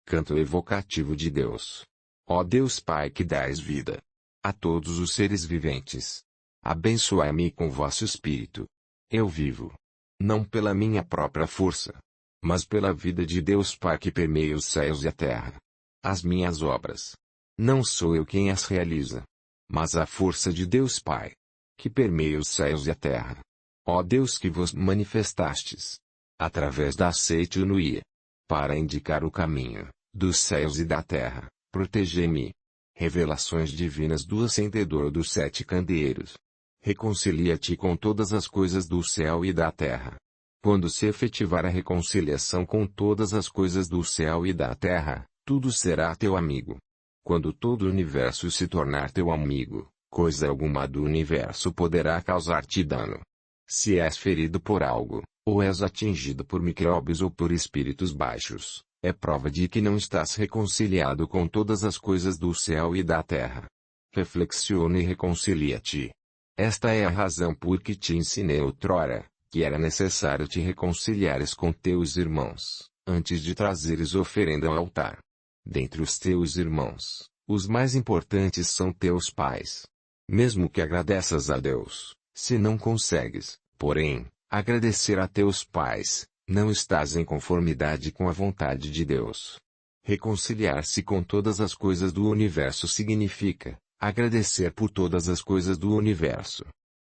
Canto evocativo de Deus. Ó Deus Pai que dás vida a todos os seres viventes, abençoai-me com vosso Espírito. Eu vivo, não pela minha própria força, mas pela vida de Deus Pai que permeia os céus e a terra. As minhas obras, não sou eu quem as realiza, mas a força de Deus Pai, que permeia os céus e a terra. Ó Deus que vos manifestastes, através da aceite Nuia, para indicar o caminho, dos céus e da terra, protegei-me. Revelações divinas do acendedor dos sete candeeiros. Reconcilia-te com todas as coisas do céu e da terra. Quando se efetivar a reconciliação com todas as coisas do céu e da terra, tudo será teu amigo. Quando todo o universo se tornar teu amigo, coisa alguma do universo poderá causar-te dano. Se és ferido por algo, ou és atingido por micróbios ou por espíritos baixos, é prova de que não estás reconciliado com todas as coisas do céu e da terra. Reflexiona e reconcilia-te. Esta é a razão por que te ensinei outrora, que era necessário te reconciliares com teus irmãos, antes de trazeres oferenda ao altar. Dentre os teus irmãos, os mais importantes são teus pais. Mesmo que agradeças a Deus, se não consegues, porém, agradecer a teus pais, não estás em conformidade com a vontade de Deus. Reconciliar-se com todas as coisas do universo significa agradecer por todas as coisas do universo.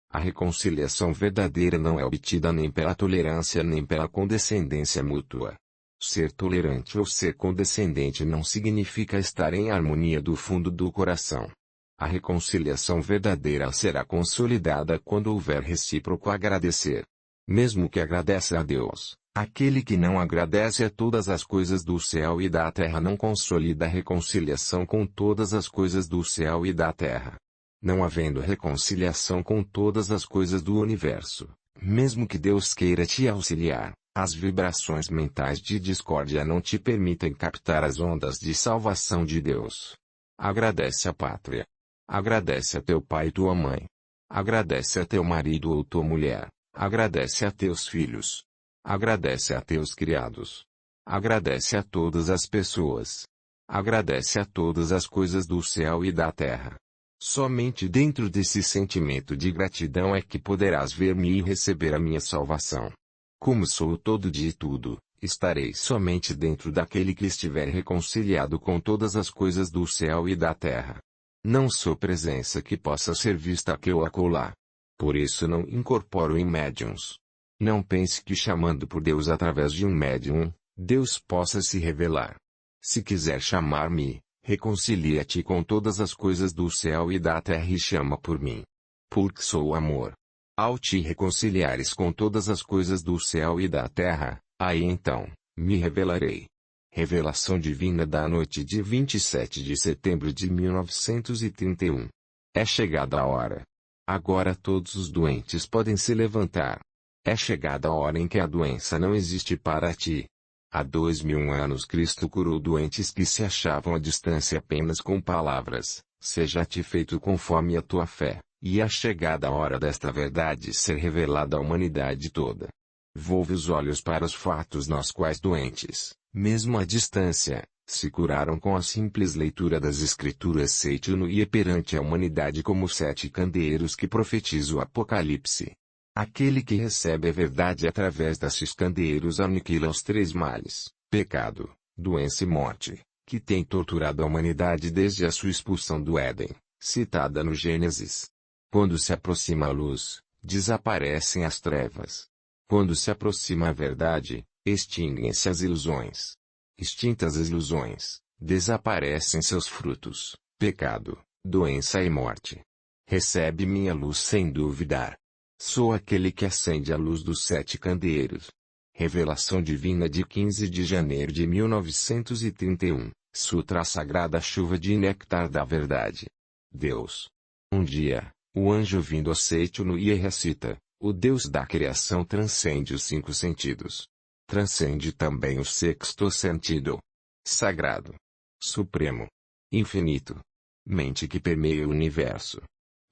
A reconciliação verdadeira não é obtida nem pela tolerância nem pela condescendência mútua. Ser tolerante ou ser condescendente não significa estar em harmonia do fundo do coração. A reconciliação verdadeira será consolidada quando houver recíproco agradecer. Mesmo que agradeça a Deus, aquele que não agradece a todas as coisas do céu e da terra não consolida a reconciliação com todas as coisas do céu e da terra. Não havendo reconciliação com todas as coisas do universo, mesmo que Deus queira te auxiliar, as vibrações mentais de discórdia não te permitem captar as ondas de salvação de Deus. Agradece a pátria. Agradece a teu pai e tua mãe. Agradece a teu marido ou tua mulher. Agradece a teus filhos. Agradece a teus criados. Agradece a todas as pessoas. Agradece a todas as coisas do céu e da terra. Somente dentro desse sentimento de gratidão é que poderás ver-me e receber a minha salvação. Como sou o todo de tudo, estarei somente dentro daquele que estiver reconciliado com todas as coisas do céu e da terra. Não sou presença que possa ser vista aqui ou acolá. Por isso não incorporo em médiuns. Não pense que chamando por Deus através de um médium, Deus possa se revelar. Se quiser chamar-me, reconcilia-te com todas as coisas do céu e da terra e chama por mim. Porque sou o amor. Ao te reconciliares com todas as coisas do céu e da terra, aí então, me revelarei. Revelação divina da noite de 27 de setembro de 1931. É chegada a hora. Agora todos os doentes podem se levantar. É chegada a hora em que a doença não existe para ti. Há 2000 anos Cristo curou doentes que se achavam à distância apenas com palavras, seja-te feito conforme a tua fé, e é chegada a hora desta verdade ser revelada à humanidade toda. Volve os olhos para os fatos nos quais doentes, mesmo à distância, se curaram com a simples leitura das Escrituras Seitunu e perante a humanidade como sete candeeiros que profetizam o Apocalipse. Aquele que recebe a verdade através desses candeeiros aniquila os três males, pecado, doença e morte, que tem torturado a humanidade desde a sua expulsão do Éden, citada no Gênesis. Quando se aproxima a luz, desaparecem as trevas. Quando se aproxima a verdade, extinguem-se as ilusões. Extintas as ilusões, desaparecem seus frutos, pecado, doença e morte. Recebe minha luz sem duvidar. Sou aquele que acende a luz dos sete candeeiros. Revelação divina de 15 de janeiro de 1931, Sutra Sagrada Chuva de Néctar da Verdade. Deus. Um dia, o anjo vindo a Seitunu e recita, o Deus da criação transcende os cinco sentidos. Transcende também o sexto sentido. Sagrado. Supremo. Infinito. Mente que permeia o universo.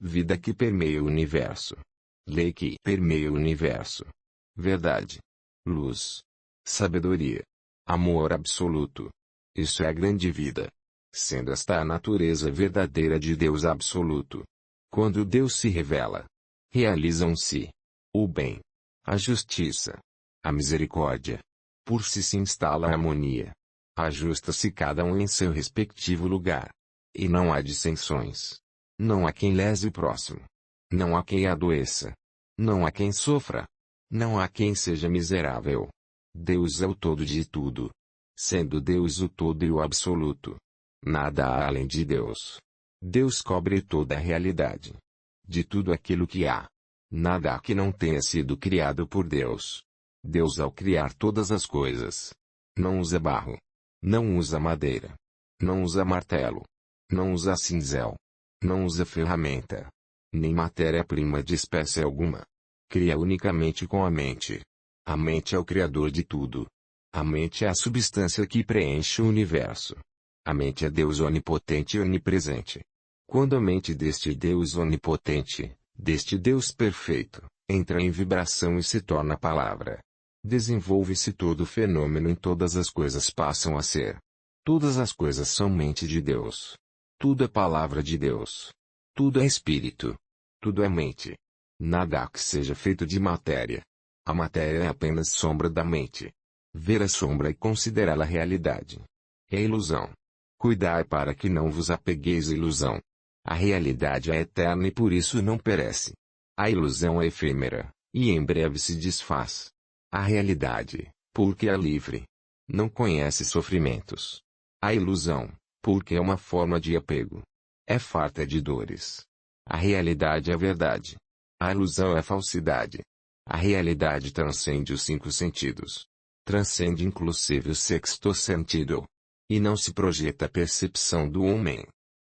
Vida que permeia o universo. Lei que permeia o universo. Verdade. Luz. Sabedoria. Amor absoluto. Isso é a grande vida. Sendo esta a natureza verdadeira de Deus absoluto. Quando Deus se revela, realizam-se o bem, a justiça, a misericórdia. Por si se instala a harmonia. Ajusta-se cada um em seu respectivo lugar. E não há dissensões. Não há quem lese o próximo. Não há quem adoeça. Não há quem sofra. Não há quem seja miserável. Deus é o todo de tudo. Sendo Deus o todo e o absoluto. Nada há além de Deus. Deus cobre toda a realidade. De tudo aquilo que há. Nada há que não tenha sido criado por Deus. Deus ao criar todas as coisas. Não usa barro. Não usa madeira. Não usa martelo. Não usa cinzel. Não usa ferramenta. Nem matéria-prima de espécie alguma. Cria unicamente com a mente. A mente é o criador de tudo. A mente é a substância que preenche o universo. A mente é Deus onipotente e onipresente. Quando a mente deste Deus onipotente, deste Deus perfeito, entra em vibração e se torna palavra, desenvolve-se todo o fenômeno e todas as coisas passam a ser. Todas as coisas são mente de Deus. Tudo é palavra de Deus. Tudo é espírito. Tudo é mente. Nada há que seja feito de matéria. A matéria é apenas sombra da mente. Ver a sombra e considerá-la realidade. É ilusão. Cuidai para que não vos apegueis à ilusão. A realidade é eterna e por isso não perece. A ilusão é efêmera, e em breve se desfaz. A realidade, porque é livre, não conhece sofrimentos. A ilusão, porque é uma forma de apego, é farta de dores. A realidade é verdade. A ilusão é falsidade. A realidade transcende os 5 sentidos. Transcende inclusive o 6º sentido. E não se projeta a percepção do homem.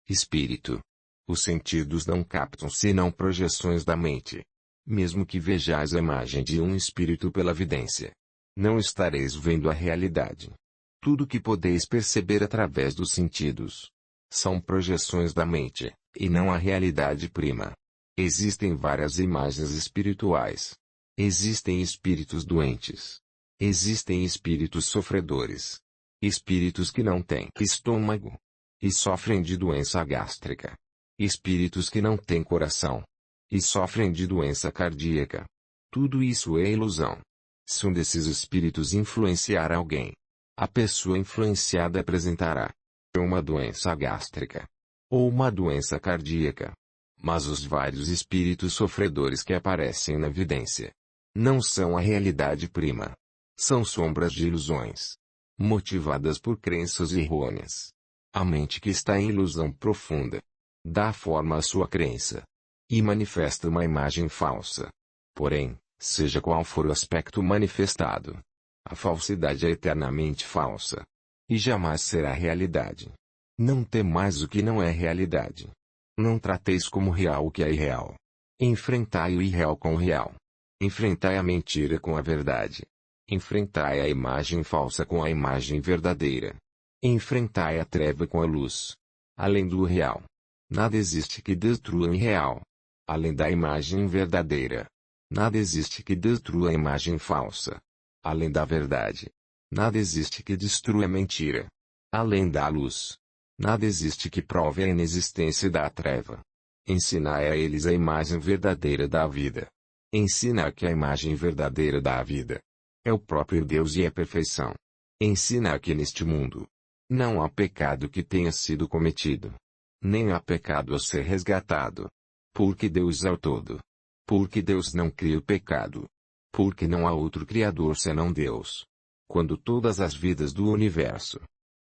Espírito. Os sentidos não captam senão projeções da mente. Mesmo que vejais a imagem de um espírito pela vidência, não estareis vendo a realidade. Tudo que podeis perceber através dos sentidos são projeções da mente, e não a realidade prima. Existem várias imagens espirituais. Existem espíritos doentes. Existem espíritos sofredores. Espíritos que não têm estômago e sofrem de doença gástrica. Espíritos que não têm coração e sofrem de doença cardíaca. Tudo isso é ilusão. Se um desses espíritos influenciar alguém, a pessoa influenciada apresentará uma doença gástrica ou uma doença cardíaca. Mas os vários espíritos sofredores que aparecem na evidência não são a realidade prima. São sombras de ilusões, motivadas por crenças errôneas. A mente que está em ilusão profunda dá forma à sua crença e manifesta uma imagem falsa. Porém, seja qual for o aspecto manifestado, a falsidade é eternamente falsa e jamais será realidade. Não temais o que não é realidade. Não trateis como real o que é irreal. Enfrentai o irreal com o real. Enfrentai a mentira com a verdade. Enfrentai a imagem falsa com a imagem verdadeira. Enfrentai a treva com a luz. Além do real, nada existe que destrua o irreal. Além da imagem verdadeira, nada existe que destrua a imagem falsa. Além da verdade, nada existe que destrua a mentira. Além da luz, nada existe que prove a inexistência da treva. Ensinai a eles a imagem verdadeira da vida. Ensina que a imagem verdadeira da vida é o próprio Deus e a perfeição. Ensina que neste mundo não há pecado que tenha sido cometido, nem há pecado a ser resgatado. Porque Deus é o todo. Porque Deus não cria o pecado. Porque não há outro Criador senão Deus. Quando todas as vidas do universo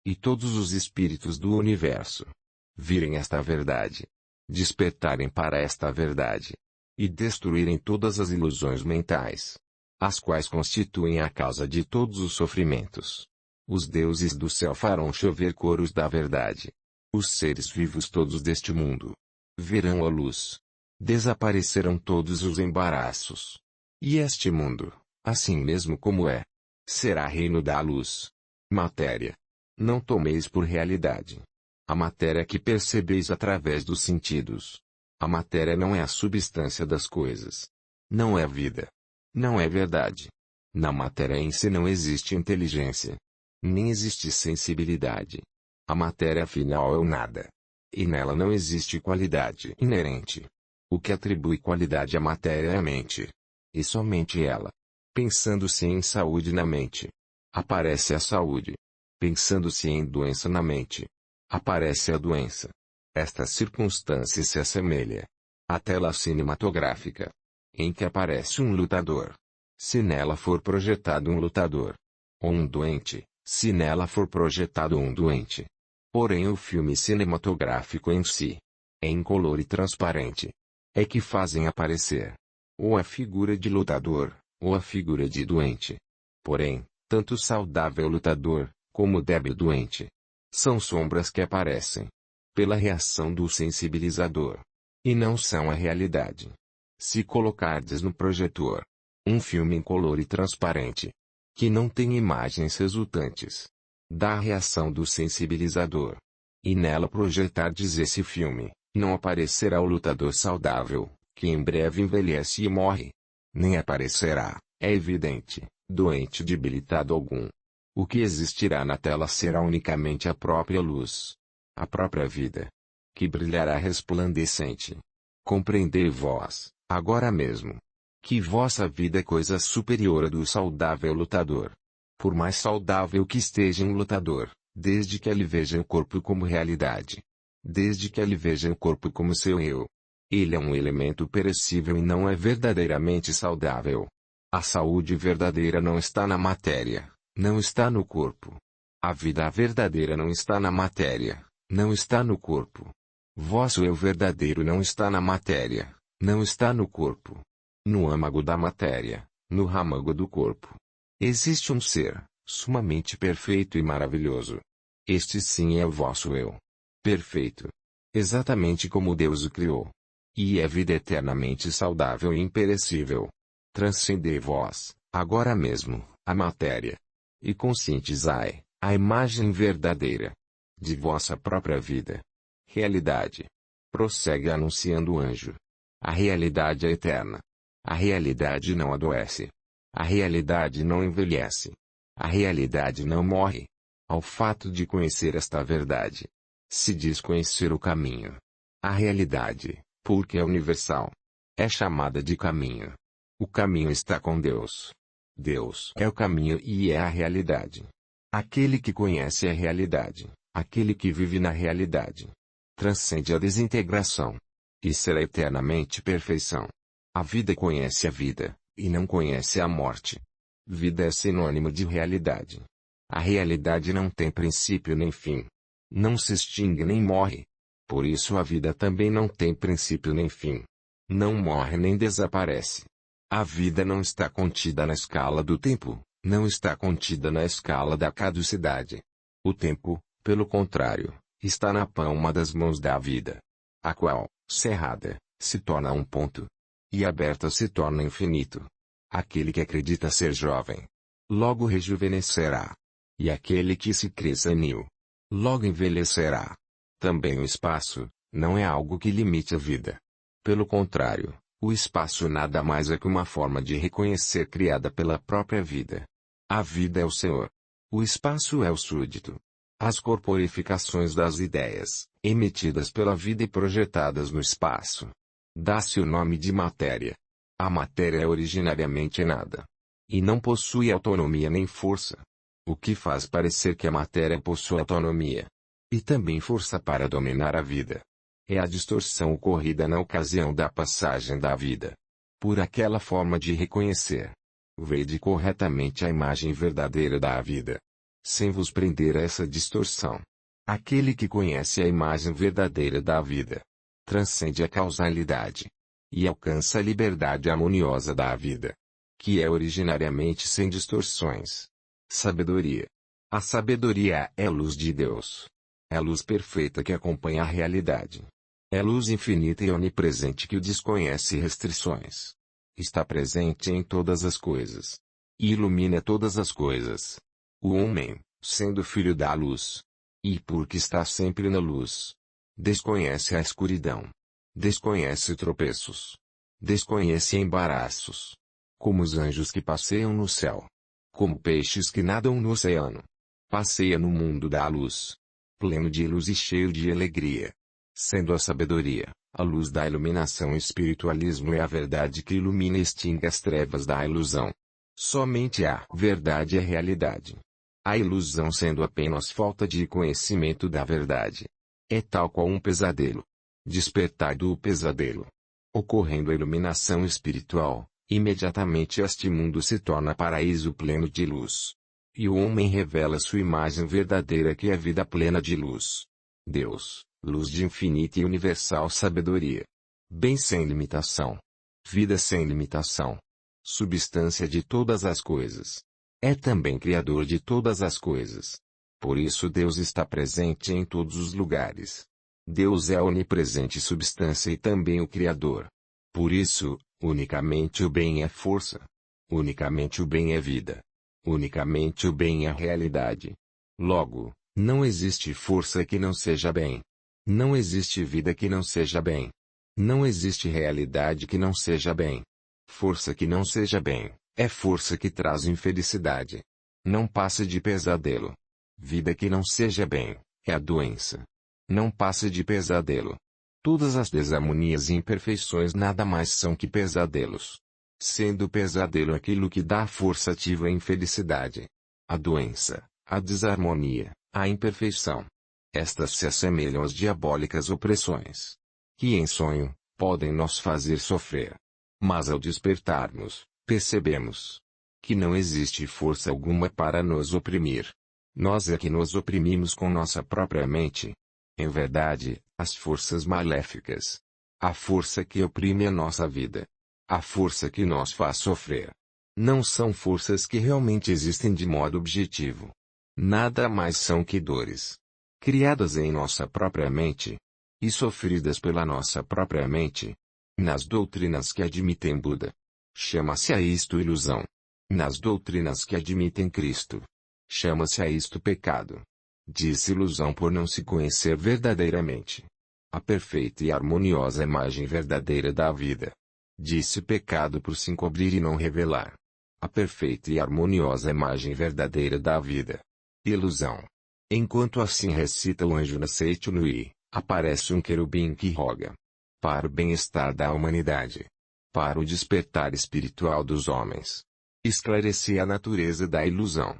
e todos os espíritos do universo virem esta verdade, despertarem para esta verdade e destruírem todas as ilusões mentais, as quais constituem a causa de todos os sofrimentos, os deuses do céu farão chover coros da verdade. Os seres vivos todos deste mundo verão a luz. Desaparecerão todos os embaraços. E este mundo, assim mesmo como é, será reino da luz. Matéria. Não tomeis por realidade a matéria que percebeis através dos sentidos. A matéria não é a substância das coisas. Não é vida. Não é verdade. Na matéria em si não existe inteligência. Nem existe sensibilidade. A matéria final é o nada. E nela não existe qualidade inerente. O que atribui qualidade à matéria é a mente. E somente ela. Pensando-se em saúde na mente, aparece a saúde. Pensando-se em doença na mente, aparece a doença. Esta circunstância se assemelha à tela cinematográfica, em que aparece um lutador. Se nela for projetado um lutador, ou um doente, se nela for projetado um doente. Porém o filme cinematográfico em si, é incolor e transparente, é que fazem aparecer ou a figura de lutador, ou a figura de doente. Porém, tanto saudável lutador, como débil doente, são sombras que aparecem pela reação do sensibilizador, e não são a realidade. Se colocardes no projetor um filme incolor e transparente, que não tem imagens resultantes da reação do sensibilizador, e nela projetardes esse filme, não aparecerá o lutador saudável, que em breve envelhece e morre. Nem aparecerá, é evidente, doente debilitado algum. O que existirá na tela será unicamente a própria luz, a própria vida, que brilhará resplandecente. Compreendei vós, agora mesmo, que vossa vida é coisa superior à do saudável lutador. Por mais saudável que esteja um lutador, desde que ele veja o corpo como realidade, desde que ele veja o corpo como seu eu, ele é um elemento perecível e não é verdadeiramente saudável. A saúde verdadeira não está na matéria, não está no corpo. A vida verdadeira não está na matéria, não está no corpo. Vosso eu verdadeiro não está na matéria, não está no corpo. No âmago da matéria, no râmago do corpo, existe um ser, sumamente perfeito e maravilhoso. Este sim é o vosso eu. Perfeito. Exatamente como Deus o criou. E é vida eternamente saudável e imperecível. Transcendei vós, agora mesmo, a matéria. E conscientizai a imagem verdadeira de vossa própria vida. Realidade. Prossegue anunciando o anjo. A realidade é eterna. A realidade não adoece. A realidade não envelhece. A realidade não morre. Ao fato de conhecer esta verdade, se diz conhecer o caminho. A realidade, porque é universal, é chamada de caminho. O caminho está com Deus. Deus é o caminho e é a realidade. Aquele que conhece a realidade, aquele que vive na realidade, transcende a desintegração e será eternamente perfeição. A vida conhece a vida, e não conhece a morte. Vida é sinônimo de realidade. A realidade não tem princípio nem fim. Não se extingue nem morre. Por isso a vida também não tem princípio nem fim. Não morre nem desaparece. A vida não está contida na escala do tempo, não está contida na escala da caducidade. O tempo, pelo contrário, está na palma das mãos da vida, a qual, cerrada, se torna um ponto, e aberta se torna infinito. Aquele que acredita ser jovem, logo rejuvenescerá. E aquele que se crê senil, logo envelhecerá. Também o espaço, não é algo que limite a vida. Pelo contrário, o espaço nada mais é que uma forma de reconhecer criada pela própria vida. A vida é o Senhor. O espaço é o súdito. As corporificações das ideias, emitidas pela vida e projetadas no espaço, dá-se o nome de matéria. A matéria é originariamente nada. E não possui autonomia nem força. O que faz parecer que a matéria possui autonomia e também força para dominar a vida é a distorção ocorrida na ocasião da passagem da vida por aquela forma de reconhecer. Vede corretamente a imagem verdadeira da vida, sem vos prender a essa distorção. Aquele que conhece a imagem verdadeira da vida transcende a causalidade e alcança a liberdade harmoniosa da vida, que é originariamente sem distorções. Sabedoria. A sabedoria é luz de Deus. É luz perfeita que acompanha a realidade. É luz infinita e onipresente que o desconhece restrições. Está presente em todas as coisas. E ilumina todas as coisas. O homem, sendo filho da luz, e porque está sempre na luz, desconhece a escuridão. Desconhece tropeços. Desconhece embaraços. Como os anjos que passeiam no céu. Como peixes que nadam no oceano. Passeia no mundo da luz, pleno de luz e cheio de alegria. Sendo a sabedoria, a luz da iluminação, o espiritualismo é a verdade que ilumina e extingue as trevas da ilusão. Somente a verdade é realidade. A ilusão sendo apenas falta de conhecimento da verdade. É tal qual um pesadelo. Despertar do pesadelo. Ocorrendo a iluminação espiritual, imediatamente este mundo se torna paraíso pleno de luz. E o homem revela sua imagem verdadeira, que é vida plena de luz. Deus, luz de infinita e universal sabedoria. Bem sem limitação. Vida sem limitação. Substância de todas as coisas. É também Criador de todas as coisas. Por isso Deus está presente em todos os lugares. Deus é a onipresente substância e também o Criador. Por isso, unicamente o bem é força. Unicamente o bem é vida. Unicamente o bem é realidade. Logo, não existe força que não seja bem. Não existe vida que não seja bem. Não existe realidade que não seja bem. Força que não seja bem, é força que traz infelicidade. Não passe de pesadelo. Vida que não seja bem, é a doença. Não passe de pesadelo. Todas as desarmonias e imperfeições nada mais são que pesadelos. Sendo o pesadelo aquilo que dá força ativa à infelicidade. A doença, a desarmonia, a imperfeição. Estas se assemelham às diabólicas opressões. Que em sonho, podem nos fazer sofrer. Mas ao despertarmos, percebemos que não existe força alguma para nos oprimir. Nós é que nos oprimimos com nossa própria mente. Em verdade, as forças maléficas. A força que oprime a nossa vida. A força que nos faz sofrer. Não são forças que realmente existem de modo objetivo. Nada mais são que dores. Criadas em nossa própria mente. E sofridas pela nossa própria mente. Nas doutrinas que admitem Buda. Chama-se a isto ilusão. Nas doutrinas que admitem Cristo. Chama-se a isto pecado. Diz ilusão por não se conhecer verdadeiramente a perfeita e harmoniosa imagem verdadeira da vida. Disse pecado por se encobrir e não revelar a perfeita e harmoniosa imagem verdadeira da vida. Ilusão. Enquanto assim recita o anjo na Seitunui, aparece um querubim que roga para o bem-estar da humanidade, para o despertar espiritual dos homens, esclarecer a natureza da ilusão.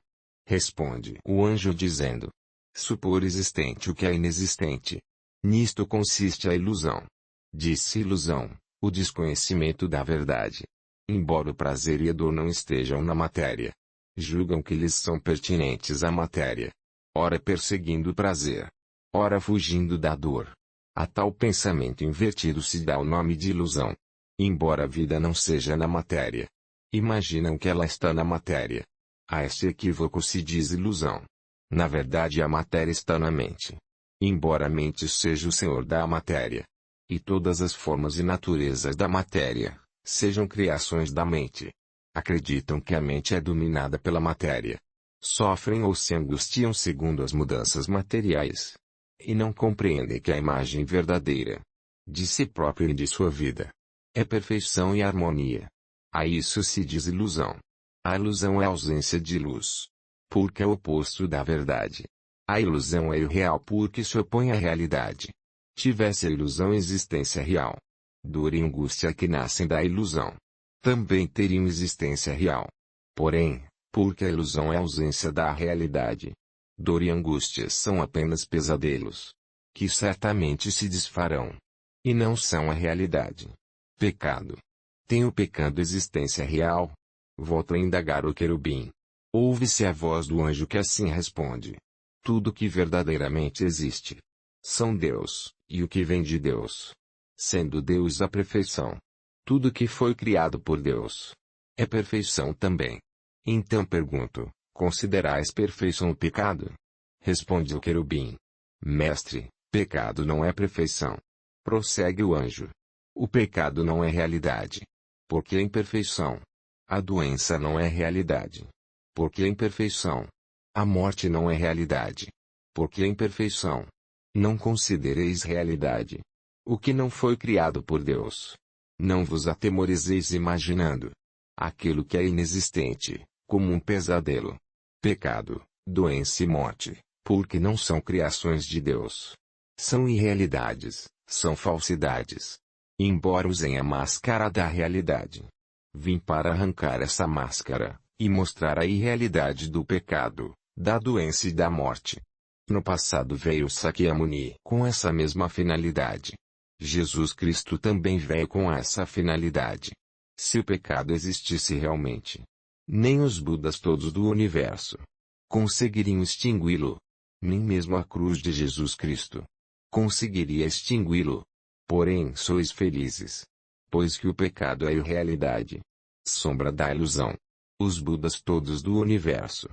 Responde o anjo dizendo: supor existente o que é inexistente. Nisto consiste a ilusão. Disse ilusão, o desconhecimento da verdade. Embora o prazer e a dor não estejam na matéria, julgam que lhes são pertinentes à matéria. Ora perseguindo o prazer, ora fugindo da dor. A tal pensamento invertido se dá o nome de ilusão. Embora a vida não seja na matéria, imaginam que ela está na matéria. A este equívoco se diz ilusão. Na verdade a matéria está na mente. Embora a mente seja o senhor da matéria, e todas as formas e naturezas da matéria sejam criações da mente, acreditam que a mente é dominada pela matéria. Sofrem ou se angustiam segundo as mudanças materiais. E não compreendem que a imagem verdadeira de si próprio e de sua vida é perfeição e harmonia. A isso se diz ilusão. A ilusão é a ausência de luz, porque é o oposto da verdade. A ilusão é irreal porque se opõe à realidade. Tivesse a ilusão existência real, dor e angústia que nascem da ilusão também teriam existência real. Porém, porque a ilusão é a ausência da realidade, dor e angústia são apenas pesadelos, que certamente se desfarão, e não são a realidade. Pecado. Tem o pecado existência real? Volto a indagar o querubim. Ouve-se a voz do anjo que assim responde: tudo que verdadeiramente existe são Deus, e o que vem de Deus, sendo Deus a perfeição. Tudo que foi criado por Deus é perfeição também. Então pergunto: considerais perfeição o pecado? Responde o querubim: mestre, pecado não é perfeição. Prossegue o anjo: o pecado não é realidade, porque é imperfeição. A doença não é realidade, porque é imperfeição. A morte não é realidade, porque é imperfeição. Não considereis realidade o que não foi criado por Deus. Não vos atemorizeis imaginando aquilo que é inexistente, como um pesadelo. Pecado, doença e morte, porque não são criações de Deus. São irrealidades, são falsidades. Embora usem a máscara da realidade. Vim para arrancar essa máscara, e mostrar a irrealidade do pecado, da doença e da morte. No passado veio Sakyamuni com essa mesma finalidade. Jesus Cristo também veio com essa finalidade. Se o pecado existisse realmente, nem os Budas todos do universo conseguiriam extingui-lo. Nem mesmo a cruz de Jesus Cristo conseguiria extingui-lo. Porém sois felizes, pois que o pecado é irrealidade, sombra da ilusão. Os Budas todos do universo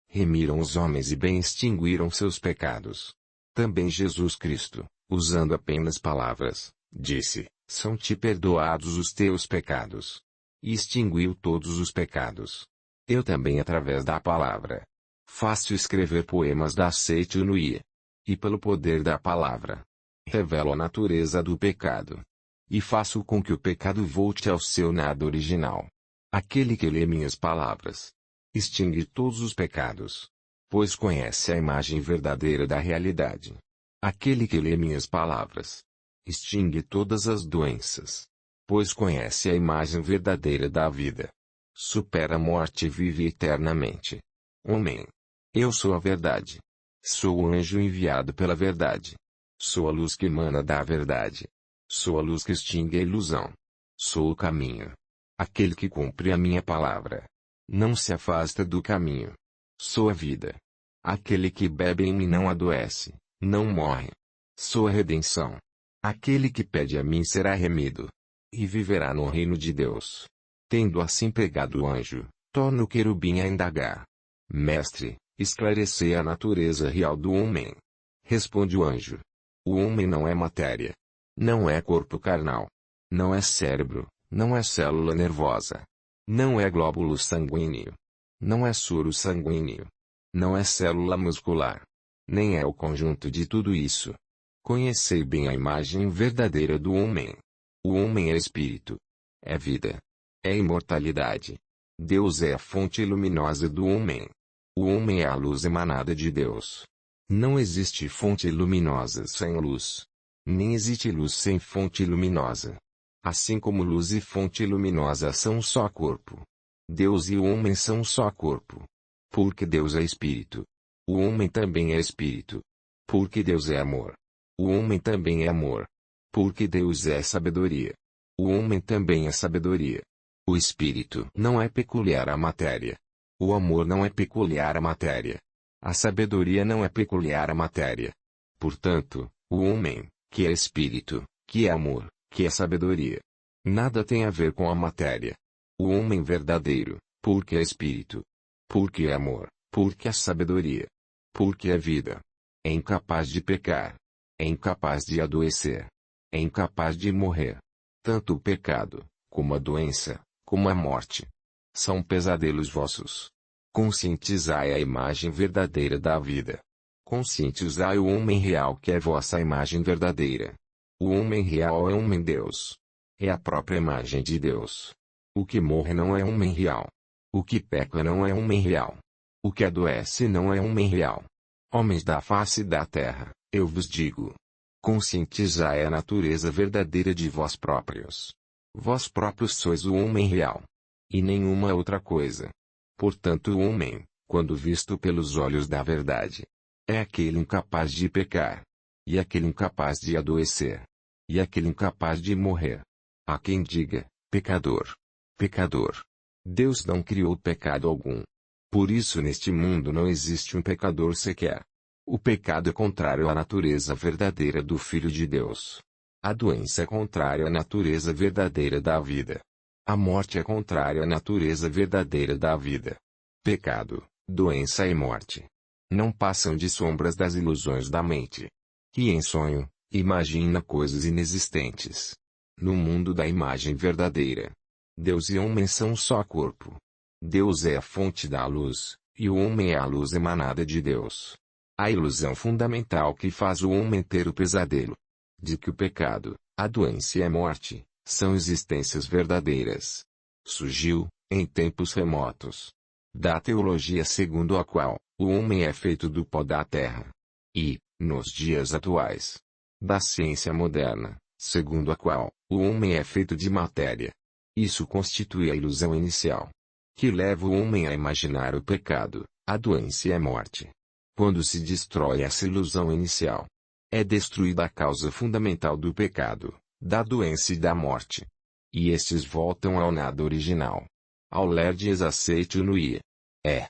remiram os homens e bem extinguiram seus pecados. Também Jesus Cristo, usando apenas palavras, disse: são-te perdoados os teus pecados. E extinguiu todos os pecados. Eu também, através da palavra, faço escrever poemas da Seiichi no Ie. E pelo poder da palavra, revelo a natureza do pecado. E faço com que o pecado volte ao seu nada original. Aquele que lê minhas palavras extingue todos os pecados, pois conhece a imagem verdadeira da realidade. Aquele que lê minhas palavras extingue todas as doenças, pois conhece a imagem verdadeira da vida. Supera a morte e vive eternamente. Homem. Eu sou a verdade. Sou o anjo enviado pela verdade. Sou a luz que emana da verdade. Sou a luz que extingue a ilusão. Sou o caminho. Aquele que cumpre a minha palavra não se afasta do caminho. Sou a vida. Aquele que bebe em mim não adoece, não morre. Sou a redenção. Aquele que pede a mim será remido e viverá no reino de Deus. Tendo assim pregado o anjo, torna o querubim a indagar: Mestre, esclarecei a natureza real do homem. Responde o anjo: o homem não é matéria. Não é corpo carnal. Não é cérebro, não é célula nervosa. Não é glóbulo sanguíneo. Não é soro sanguíneo. Não é célula muscular. Nem é o conjunto de tudo isso. Conhecei bem a imagem verdadeira do homem. O homem é espírito. É vida. É imortalidade. Deus é a fonte luminosa do homem. O homem é a luz emanada de Deus. Não existe fonte luminosa sem luz. Nem existe luz sem fonte luminosa. Assim como luz e fonte luminosa são um só corpo, Deus e o homem são um só corpo. Porque Deus é espírito. O homem também é espírito. Porque Deus é amor. O homem também é amor. Porque Deus é sabedoria. O homem também é sabedoria. O espírito não é peculiar à matéria. O amor não é peculiar à matéria. A sabedoria não é peculiar à matéria. Portanto, o homem, que é espírito, que é amor, que é sabedoria, nada tem a ver com a matéria. O homem verdadeiro, porque é espírito, porque é amor, porque é sabedoria, porque é vida, é incapaz de pecar, é incapaz de adoecer, é incapaz de morrer. Tanto o pecado, como a doença, como a morte, são pesadelos vossos. Conscientizai a imagem verdadeira da vida. Conscientizai o homem real que é vossa imagem verdadeira. O homem real é homem Deus. É a própria imagem de Deus. O que morre não é homem real. O que peca não é homem real. O que adoece não é homem real. Homens da face da terra, eu vos digo. Conscientizai a natureza verdadeira de vós próprios. Vós próprios sois o homem real. E nenhuma outra coisa. Portanto o homem, quando visto pelos olhos da verdade, é aquele incapaz de pecar. E aquele incapaz de adoecer. E aquele incapaz de morrer. Há quem diga: pecador. Pecador. Deus não criou pecado algum. Por isso neste mundo não existe um pecador sequer. O pecado é contrário à natureza verdadeira do Filho de Deus. A doença é contrária à natureza verdadeira da vida. A morte é contrária à natureza verdadeira da vida. Pecado, doença e morte não passam de sombras das ilusões da mente, que em sonho imagina coisas inexistentes. No mundo da imagem verdadeira, Deus e homem são um só corpo. Deus é a fonte da luz, e o homem é a luz emanada de Deus. A ilusão fundamental que faz o homem ter o pesadelo de que o pecado, a doença e a morte são existências verdadeiras surgiu, em tempos remotos, da teologia segundo a qual O homem é feito do pó da terra. E, nos dias atuais, da ciência moderna, segundo a qual o homem é feito de matéria. Isso constitui a ilusão inicial, que leva o homem a imaginar o pecado, a doença e a morte. Quando se destrói essa ilusão inicial, é destruída a causa fundamental do pecado, da doença e da morte. E estes voltam ao nada original. Ao lerdes aceite no ia.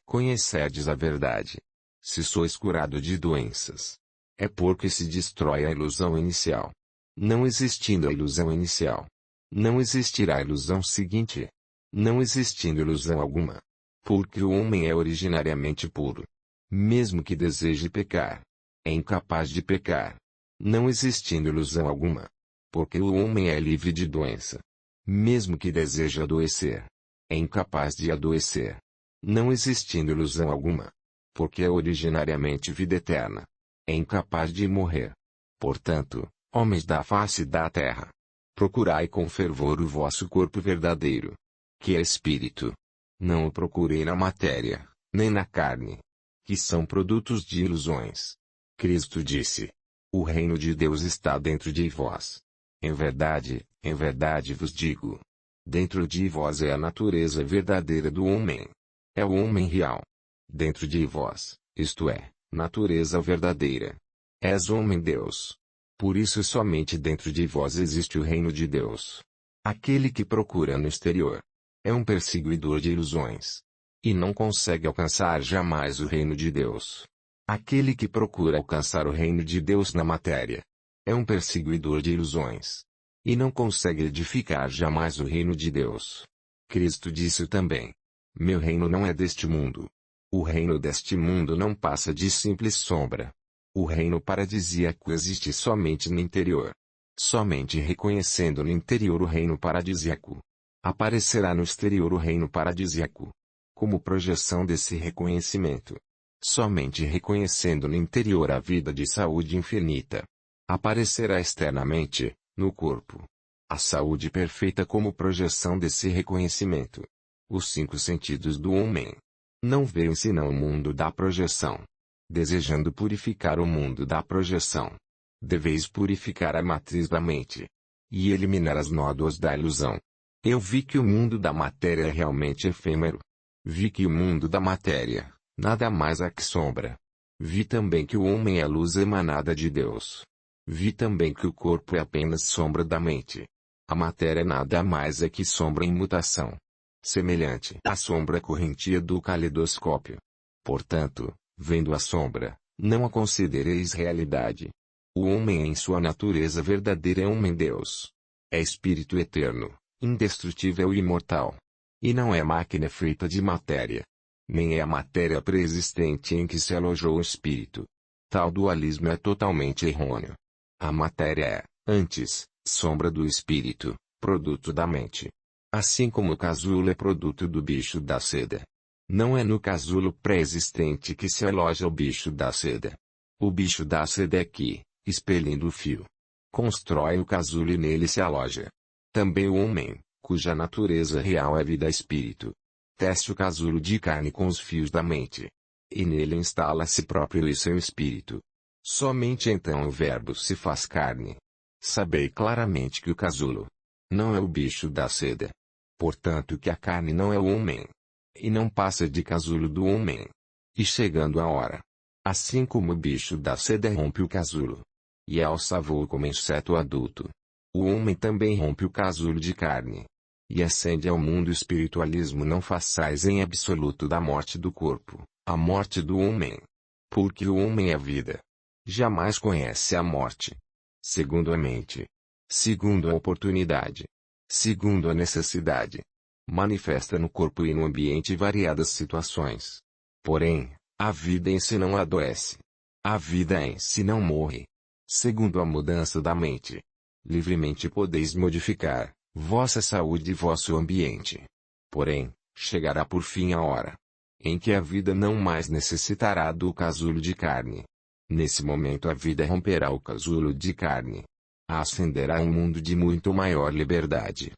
Conhecerdes a verdade. Se sois curado de doenças, é porque se destrói a ilusão inicial. Não existindo a ilusão inicial, não existirá a ilusão seguinte. Não existindo ilusão alguma. Porque o homem é originariamente puro. Mesmo que deseje pecar, é incapaz de pecar. Não existindo ilusão alguma. Porque o homem é livre de doença. Mesmo que deseje adoecer, é incapaz de adoecer. Não existindo ilusão alguma. Porque é originariamente vida eterna. É incapaz de morrer. Portanto, homens da face da terra, procurai com fervor o vosso corpo verdadeiro, que é espírito. Não o procurei na matéria, nem na carne, que são produtos de ilusões. Cristo disse: o reino de Deus está dentro de vós. Em verdade vos digo. Dentro de vós é a natureza verdadeira do homem. É o homem real. Dentro de vós, isto é, natureza verdadeira. És homem-Deus. Por isso somente dentro de vós existe o reino de Deus. Aquele que procura no exterior é um perseguidor de ilusões. E não consegue alcançar jamais o reino de Deus. Aquele que procura alcançar o reino de Deus na matéria é um perseguidor de ilusões. E não consegue edificar jamais o reino de Deus. Cristo disse também: meu reino não é deste mundo. O reino deste mundo não passa de simples sombra. O reino paradisíaco existe somente no interior. Somente reconhecendo no interior o reino paradisíaco, aparecerá no exterior o reino paradisíaco. Como projeção desse reconhecimento, somente reconhecendo no interior a vida de saúde infinita, aparecerá externamente, no corpo, a saúde perfeita como projeção desse reconhecimento. Os 5 sentidos do homem não veem senão o mundo da projeção. Desejando purificar o mundo da projeção, deveis purificar a matriz da mente e eliminar as nódoas da ilusão. Eu vi que o mundo da matéria é realmente efêmero. Vi que o mundo da matéria nada mais é que sombra. Vi também que o homem é luz emanada de Deus. Vi também que o corpo é apenas sombra da mente. A matéria nada mais é que sombra em mutação, semelhante à sombra correntia do caleidoscópio. Portanto, vendo a sombra, não a considereis realidade. O homem em sua natureza verdadeira é homem-Deus. É espírito eterno, indestrutível e imortal. E não é máquina feita de matéria. Nem é a matéria preexistente em que se alojou o espírito. Tal dualismo é totalmente errôneo. A matéria é, antes, sombra do espírito, produto da mente. Assim como o casulo é produto do bicho da seda. Não é no casulo pré-existente que se aloja o bicho da seda. O bicho da seda é que, expelindo o fio, constrói o casulo e nele se aloja. Também o homem, cuja natureza real é vida-espírito, tece o casulo de carne com os fios da mente. E nele instala a si próprio e seu espírito. Somente então o verbo se faz carne. Sabei claramente que o casulo não é o bicho da seda. Portanto que a carne não é o homem. E não passa de casulo do homem. E chegando a hora, assim como o bicho da seda rompe o casulo, e alça voo como inseto adulto, o homem também rompe o casulo de carne, e ascende ao mundo. Espiritualismo não façais em absoluto da morte do corpo, a morte do homem. Porque o homem é vida. Jamais conhece a morte. Segundo a mente. Segundo a oportunidade. Segundo a necessidade. Manifesta no corpo e no ambiente variadas situações. Porém, a vida em si não adoece. A vida em si não morre. Segundo a mudança da mente, livremente podeis modificar vossa saúde e vosso ambiente. Porém, chegará por fim a hora em que a vida não mais necessitará do casulo de carne. Nesse momento a vida romperá o casulo de carne. Ascenderá a um mundo de muito maior liberdade.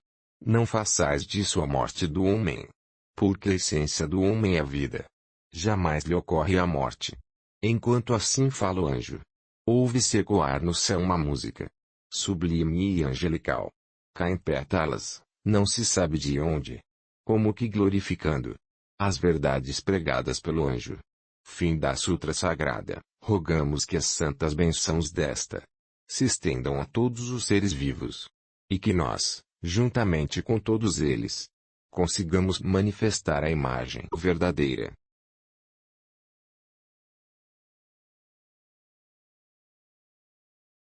Não façais disso a morte do homem. Porque a essência do homem é a vida. jamais lhe ocorre a morte. Enquanto assim fala o anjo, ouve-se ecoar no céu uma música sublime e angelical. Caem pétalas, não se sabe de onde, como que glorificando as verdades pregadas pelo anjo. Fim da Sutra Sagrada. Rogamos que as santas bênçãos desta se estendam a todos os seres vivos, e que nós, juntamente com todos eles, consigamos manifestar a imagem verdadeira